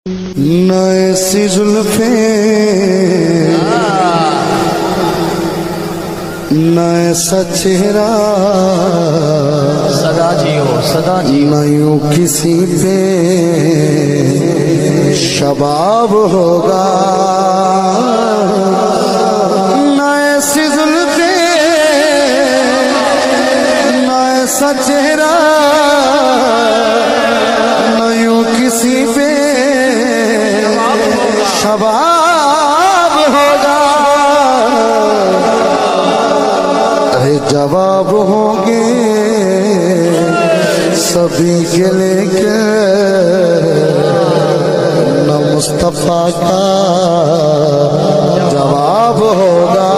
न ऐसी जुल्फे न ऐसा चेहरा सदा जियो सदा जियो। न यूं किसी पे शबाब होगा। न ऐसी जुल्फे न ऐसा चेहरा न यूं किसी पे शबाब होगा। अरे जवाब होंगे सभी के लेके न मुस्तफा का जवाब होगा।